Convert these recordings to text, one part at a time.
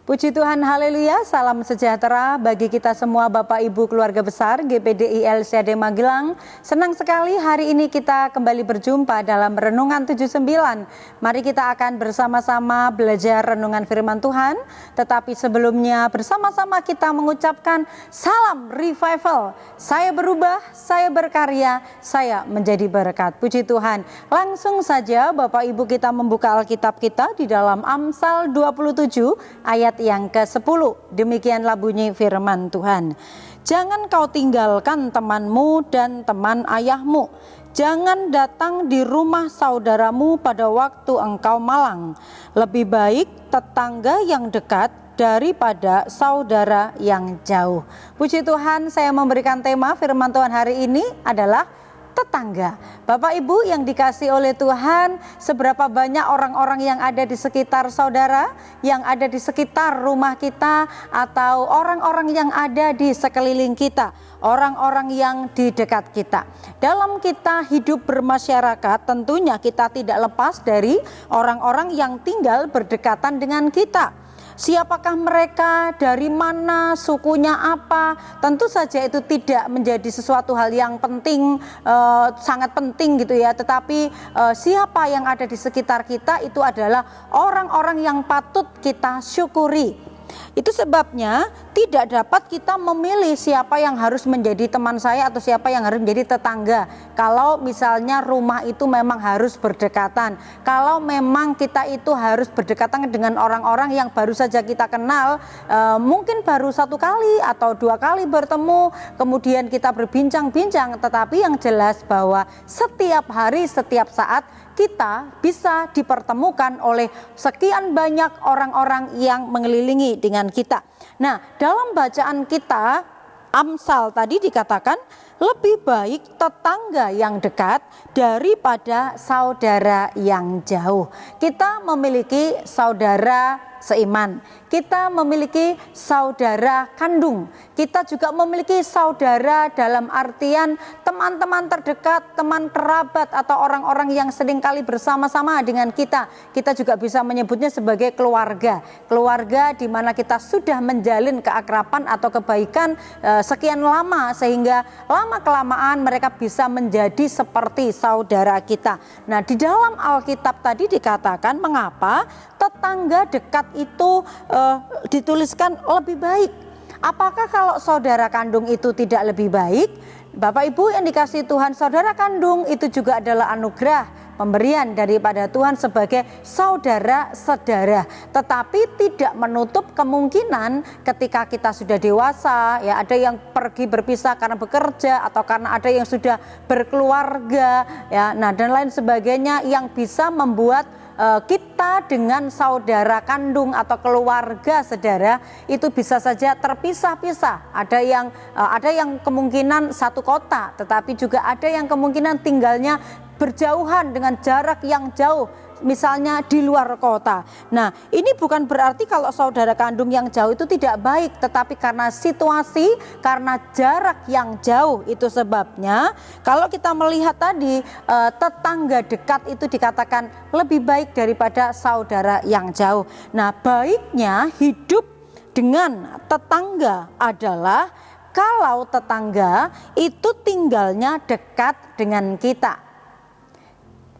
Puji Tuhan, haleluya, salam sejahtera bagi kita semua Bapak Ibu keluarga besar GPDI LCD Magelang. Senang sekali hari ini kita kembali berjumpa dalam Renungan 79. Mari kita akan bersama-sama belajar renungan firman Tuhan. Tetapi sebelumnya bersama-sama kita mengucapkan salam revival. Saya berubah, saya berkarya, saya menjadi berkat. Puji Tuhan. Langsung saja Bapak Ibu kita membuka Alkitab kita di dalam Amsal 27 ayat yang ke-10. Demikianlah bunyi firman Tuhan. Jangan kau tinggalkan temanmu dan teman ayahmu. Jangan datang di rumah saudaramu pada waktu engkau malang. Lebih baik tetangga yang dekat daripada saudara yang jauh. Puji Tuhan, saya memberikan tema firman Tuhan hari ini adalah tetangga. Bapak Ibu yang dikasih oleh Tuhan, seberapa banyak orang-orang yang ada di sekitar saudara, yang ada di sekitar rumah kita, atau orang-orang yang ada di sekeliling kita, orang-orang yang di dekat kita. Dalam kita hidup bermasyarakat, tentunya kita tidak lepas dari orang-orang yang tinggal berdekatan dengan kita. Siapakah mereka, dari mana, sukunya apa, tentu saja itu tidak menjadi sesuatu hal yang penting, sangat penting gitu ya. Tetapi siapa yang ada di sekitar kita itu adalah orang-orang yang patut kita syukuri. Itu sebabnya tidak dapat kita memilih siapa yang harus menjadi teman saya atau siapa yang harus menjadi tetangga. Kalau misalnya rumah itu memang harus berdekatan, kalau memang kita itu harus berdekatan dengan orang-orang yang baru saja kita kenal, mungkin baru 1 kali atau 2 kali bertemu, kemudian kita berbincang-bincang, tetapi yang jelas bahwa setiap hari, setiap saat kita bisa dipertemukan oleh sekian banyak orang-orang yang mengelilingi dengan kita. Nah, dalam bacaan kita Amsal tadi dikatakan lebih baik tetangga yang dekat daripada saudara yang jauh. Kita memiliki saudara seiman, kita memiliki saudara kandung, kita juga memiliki saudara dalam artian teman-teman terdekat, teman kerabat atau orang-orang yang seringkali bersama-sama dengan kita. Kita juga bisa menyebutnya sebagai keluarga. Keluarga di mana kita sudah menjalin keakraban atau kebaikan sekian lama, sehingga lama-kelamaan mereka bisa menjadi seperti saudara kita. Nah, di dalam Alkitab tadi dikatakan mengapa tetangga dekat itu dituliskan lebih baik. Apakah kalau saudara kandung itu tidak lebih baik? Bapak Ibu yang dikasihi Tuhan, saudara kandung itu juga adalah anugerah, pemberian daripada Tuhan sebagai saudara sedara. Tetapi tidak menutup kemungkinan ketika kita sudah dewasa, ya ada yang pergi berpisah karena bekerja atau karena ada yang sudah berkeluarga, ya, nah dan lain sebagainya yang bisa membuat kita dengan saudara kandung atau keluarga saudara itu bisa saja terpisah-pisah. Ada yang kemungkinan satu kota, tetapi juga ada yang kemungkinan tinggalnya berjauhan dengan jarak yang jauh, misalnya di luar kota. Nah, ini bukan berarti kalau saudara kandung yang jauh itu tidak baik, tetapi karena situasi, karena jarak yang jauh, itu sebabnya kalau kita melihat tadi tetangga dekat itu dikatakan lebih baik daripada saudara yang jauh. Nah, baiknya hidup dengan tetangga adalah kalau tetangga itu tinggalnya dekat dengan kita.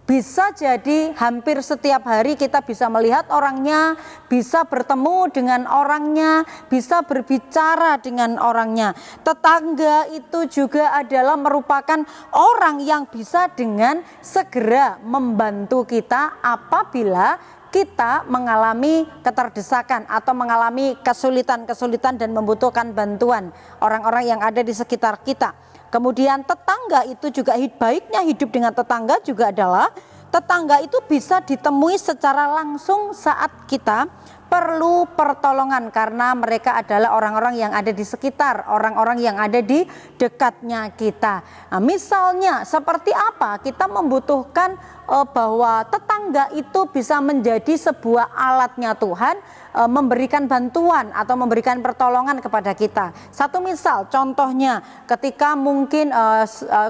Bisa jadi hampir setiap hari kita bisa melihat orangnya, bisa bertemu dengan orangnya, bisa berbicara dengan orangnya. Tetangga itu juga adalah merupakan orang yang bisa dengan segera membantu kita apabila kita mengalami keterdesakan atau mengalami kesulitan-kesulitan dan membutuhkan bantuan orang-orang yang ada di sekitar kita. Kemudian tetangga itu juga baiknya hidup dengan tetangga juga adalah tetangga itu bisa ditemui secara langsung saat kita perlu pertolongan, karena mereka adalah orang-orang yang ada di sekitar, orang-orang yang ada di dekatnya kita. Nah, misalnya seperti apa kita membutuhkan bahwa tetangga itu bisa menjadi sebuah alatnya Tuhan memberikan bantuan atau memberikan pertolongan kepada kita. Satu misal, contohnya ketika mungkin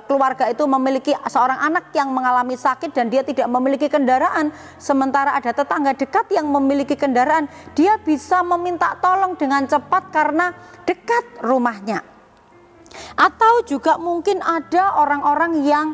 keluarga itu memiliki seorang anak yang mengalami sakit dan dia tidak memiliki kendaraan, sementara ada tetangga dekat yang memiliki kendaraan, dia bisa meminta tolong dengan cepat karena dekat rumahnya. Atau juga mungkin ada orang-orang yang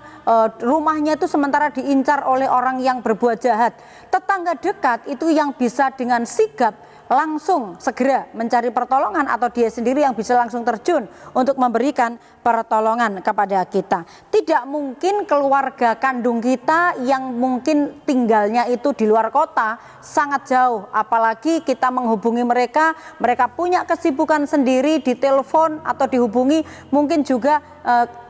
rumahnya itu sementara diincar oleh orang yang berbuat jahat. Tetangga dekat itu yang bisa dengan sigap langsung segera mencari pertolongan, atau dia sendiri yang bisa langsung terjun untuk memberikan pertolongan kepada kita. Tidak mungkin keluarga kandung kita yang mungkin tinggalnya itu di luar kota, sangat jauh, apalagi kita menghubungi mereka punya kesibukan sendiri, di telepon atau dihubungi mungkin juga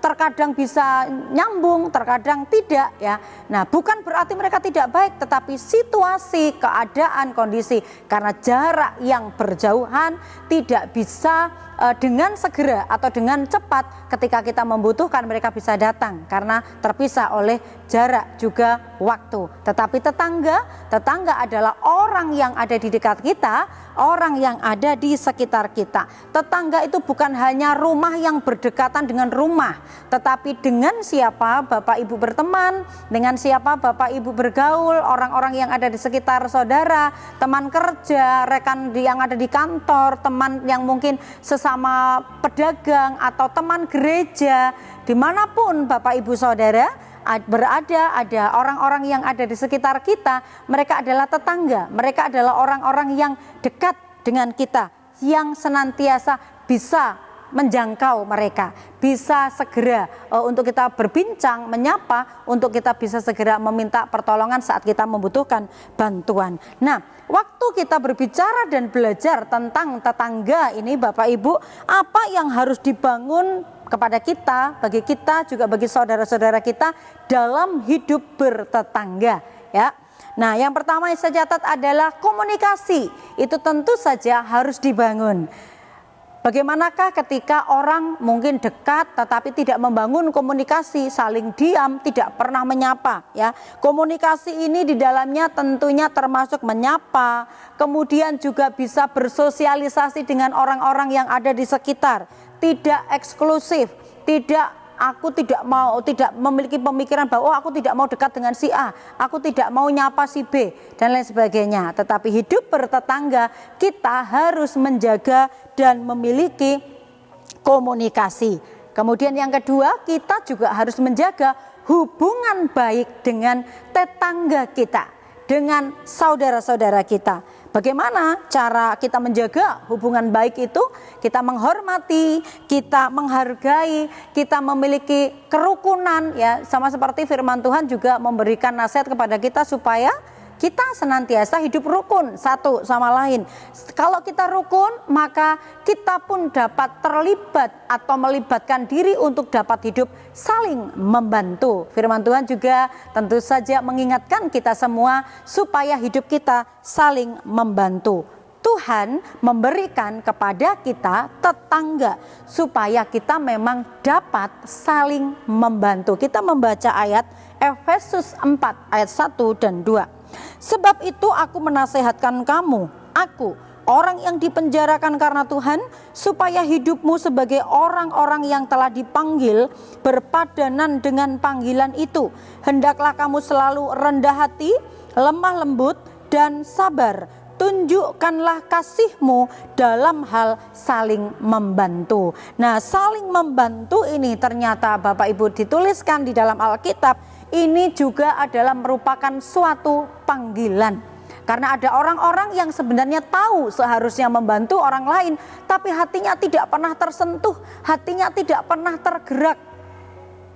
terkadang bisa nyambung, terkadang tidak ya. Nah, bukan berarti mereka tidak baik, tetapi situasi, keadaan, kondisi karena jarak yang berjauhan tidak bisa dengan segera atau dengan cepat ketika kita membutuhkan mereka bisa datang karena terpisah oleh jarak juga waktu. Tetapi tetangga adalah orang yang ada di dekat kita, orang yang ada di sekitar kita. Tetangga itu bukan hanya rumah yang berdekatan dengan rumah, tetapi dengan siapa Bapak Ibu berteman, dengan siapa Bapak Ibu bergaul, orang-orang yang ada di sekitar saudara, teman kerja, rekan yang ada di kantor, teman yang mungkin sesama pedagang atau teman gereja, dimanapun Bapak Ibu Saudara berada, ada orang-orang yang ada di sekitar kita, mereka adalah tetangga, mereka adalah orang-orang yang dekat dengan kita, yang senantiasa bisa menjangkau mereka, bisa segera untuk kita berbincang, menyapa, untuk kita bisa segera meminta pertolongan saat kita membutuhkan bantuan. Nah, waktu kita berbicara dan belajar tentang tetangga ini Bapak Ibu, apa yang harus dibangun kepada kita, bagi kita juga bagi saudara-saudara kita dalam hidup bertetangga ya. Nah, yang pertama yang saya catat adalah komunikasi. Itu tentu saja harus dibangun. Bagaimanakah ketika orang mungkin dekat tetapi tidak membangun komunikasi, saling diam, tidak pernah menyapa ya. Komunikasi ini di dalamnya tentunya termasuk menyapa, kemudian juga bisa bersosialisasi dengan orang-orang yang ada di sekitar. Tidak eksklusif, aku tidak memiliki pemikiran bahwa aku tidak mau dekat dengan si A, aku tidak mau nyapa si B dan lain sebagainya. Tetapi hidup bertetangga kita harus menjaga dan memiliki komunikasi. Kemudian yang kedua, kita juga harus menjaga hubungan baik dengan tetangga kita, dengan saudara-saudara kita. Bagaimana cara kita menjaga hubungan baik itu? Kita menghormati, kita menghargai, kita memiliki kerukunan ya. Sama seperti firman Tuhan juga memberikan nasihat kepada kita supaya kita senantiasa hidup rukun satu sama lain. Kalau kita rukun, maka kita pun dapat terlibat atau melibatkan diri untuk dapat hidup saling membantu. Firman Tuhan juga tentu saja mengingatkan kita semua supaya hidup kita saling membantu. Tuhan memberikan kepada kita tetangga supaya kita memang dapat saling membantu. Kita membaca ayat Efesus 4 ayat 1 dan 2. Sebab itu aku menasehatkan kamu, aku orang yang dipenjarakan karena Tuhan, supaya hidupmu sebagai orang-orang yang telah dipanggil berpadanan dengan panggilan itu. Hendaklah kamu selalu rendah hati, lemah lembut dan sabar. Tunjukkanlah kasihmu dalam hal saling membantu. Nah, saling membantu ini ternyata Bapak Ibu dituliskan di dalam Alkitab. Ini juga adalah merupakan suatu panggilan. Karena ada orang-orang yang sebenarnya tahu seharusnya membantu orang lain, tapi hatinya tidak pernah tersentuh, hatinya tidak pernah tergerak.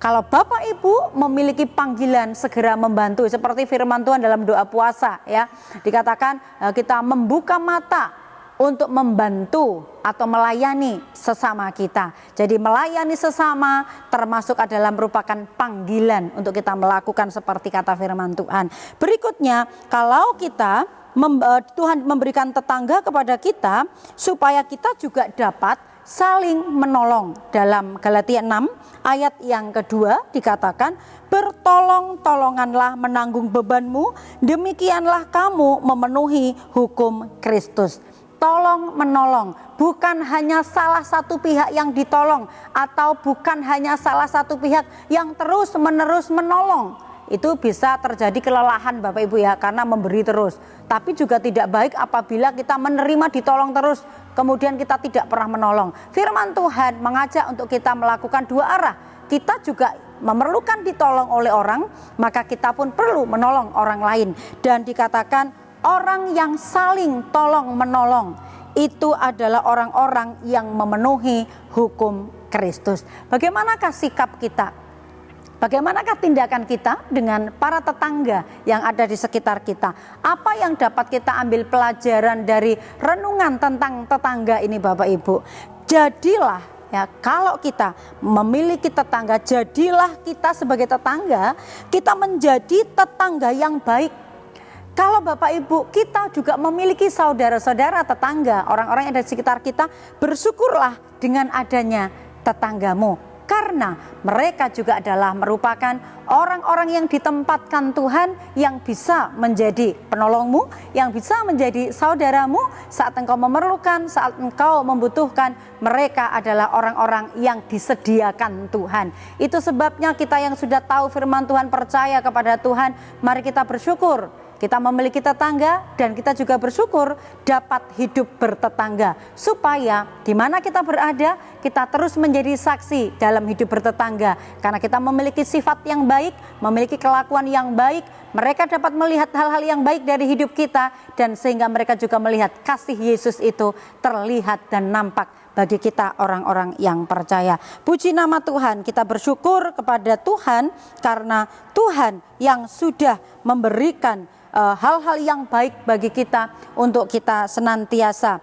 Kalau Bapak Ibu memiliki panggilan segera membantu, seperti firman Tuhan dalam doa puasa ya, dikatakan kita membuka mata untuk membantu atau melayani sesama kita. Jadi melayani sesama termasuk adalah merupakan panggilan untuk kita melakukan seperti kata firman Tuhan. Berikutnya, kalau Tuhan memberikan tetangga kepada kita supaya kita juga dapat saling menolong. Dalam Galatia 6 ayat yang kedua dikatakan, bertolong-tolonganlah menanggung bebanmu, demikianlah kamu memenuhi hukum Kristus. Tolong menolong, bukan hanya salah satu pihak yang ditolong, atau bukan hanya salah satu pihak yang terus menerus menolong. Itu bisa terjadi kelelahan Bapak Ibu ya, karena memberi terus. Tapi juga tidak baik apabila kita menerima ditolong terus, kemudian kita tidak pernah menolong. Firman Tuhan mengajak untuk kita melakukan dua arah. Kita juga memerlukan ditolong oleh orang, maka kita pun perlu menolong orang lain. Dan dikatakan orang yang saling tolong menolong itu adalah orang-orang yang memenuhi hukum Kristus. Bagaimanakah sikap kita? Bagaimanakah tindakan kita dengan para tetangga yang ada di sekitar kita? Apa yang dapat kita ambil pelajaran dari renungan tentang tetangga ini Bapak Ibu? Jadilah ya, kalau kita memiliki tetangga, jadilah kita sebagai tetangga, kita menjadi tetangga yang baik. Kalau Bapak Ibu kita juga memiliki saudara-saudara tetangga, orang-orang yang ada di sekitar kita, bersyukurlah dengan adanya tetanggamu. Karena mereka juga adalah merupakan orang-orang yang ditempatkan Tuhan, yang bisa menjadi penolongmu, yang bisa menjadi saudaramu saat engkau memerlukan, saat engkau membutuhkan. Mereka adalah orang-orang yang disediakan Tuhan. Itu sebabnya kita yang sudah tahu firman Tuhan, percaya kepada Tuhan, mari kita bersyukur. Kita memiliki tetangga dan kita juga bersyukur dapat hidup bertetangga. Supaya di mana kita berada, kita terus menjadi saksi dalam hidup bertetangga. Karena kita memiliki sifat yang baik, memiliki kelakuan yang baik, mereka dapat melihat hal-hal yang baik dari hidup kita. Dan sehingga mereka juga melihat kasih Yesus itu terlihat dan nampak bagi kita orang-orang yang percaya. Puji nama Tuhan, kita bersyukur kepada Tuhan karena Tuhan yang sudah memberikan hal-hal yang baik bagi kita untuk kita senantiasa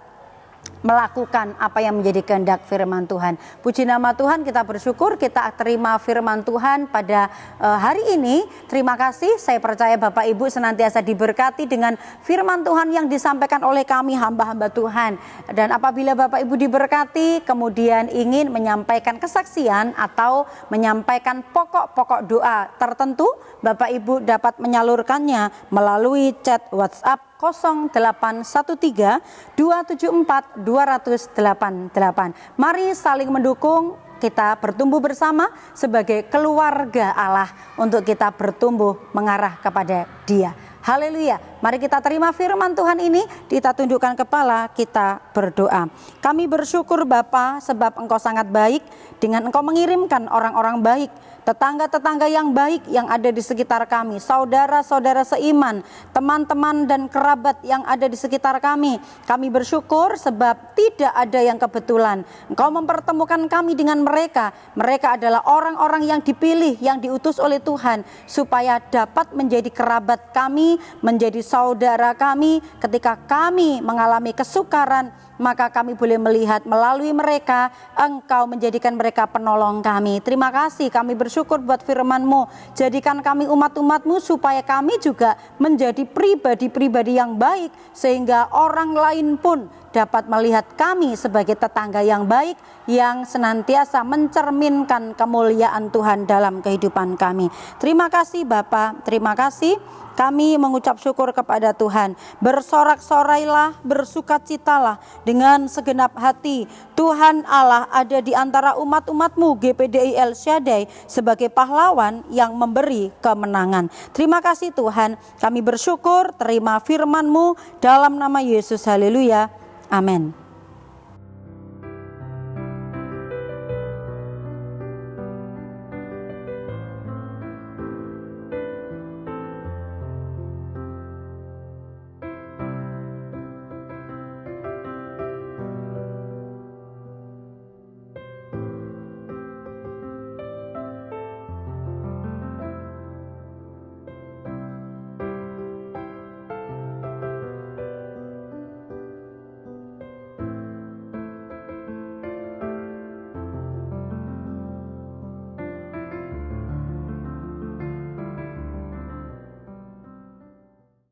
melakukan apa yang menjadi kehendak firman Tuhan. Puji nama Tuhan, kita bersyukur kita terima firman Tuhan pada hari ini. Terima kasih, saya percaya Bapak Ibu senantiasa diberkati dengan firman Tuhan yang disampaikan oleh kami hamba-hamba Tuhan. Dan apabila Bapak Ibu diberkati, kemudian ingin menyampaikan kesaksian atau menyampaikan pokok-pokok doa tertentu, Bapak Ibu dapat menyalurkannya melalui chat WhatsApp 0813 274 288. Mari saling mendukung, kita bertumbuh bersama sebagai keluarga Allah untuk kita bertumbuh mengarah kepada Dia. Haleluya. Mari kita terima firman Tuhan ini, kita tundukkan kepala, kita berdoa. Kami bersyukur Bapa, sebab Engkau sangat baik, dengan Engkau mengirimkan orang-orang baik, tetangga-tetangga yang baik yang ada di sekitar kami, saudara-saudara seiman, teman-teman dan kerabat yang ada di sekitar kami. Kami bersyukur sebab tidak ada yang kebetulan. Engkau mempertemukan kami dengan mereka. Mereka adalah orang-orang yang dipilih, yang diutus oleh Tuhan, supaya dapat menjadi kerabat kami, menjadi saudara kami. Ketika kami mengalami kesukaran, maka kami boleh melihat melalui mereka, Engkau menjadikan mereka penolong kami. Terima kasih, kami bersyukur buat firman-Mu. Jadikan kami umat-umat-Mu supaya kami juga menjadi pribadi-pribadi yang baik, sehingga orang lain pun dapat melihat kami sebagai tetangga yang baik, yang senantiasa mencerminkan kemuliaan Tuhan dalam kehidupan kami. Terima kasih Bapa, terima kasih. Kami mengucap syukur kepada Tuhan. Bersorak-sorailah, bersukacitalah dengan segenap hati. Tuhan Allah ada di antara umat-umat-Mu GPDI El Shaddai sebagai pahlawan yang memberi kemenangan. Terima kasih Tuhan. Kami bersyukur, terima firman-Mu dalam nama Yesus. Haleluya. Amin.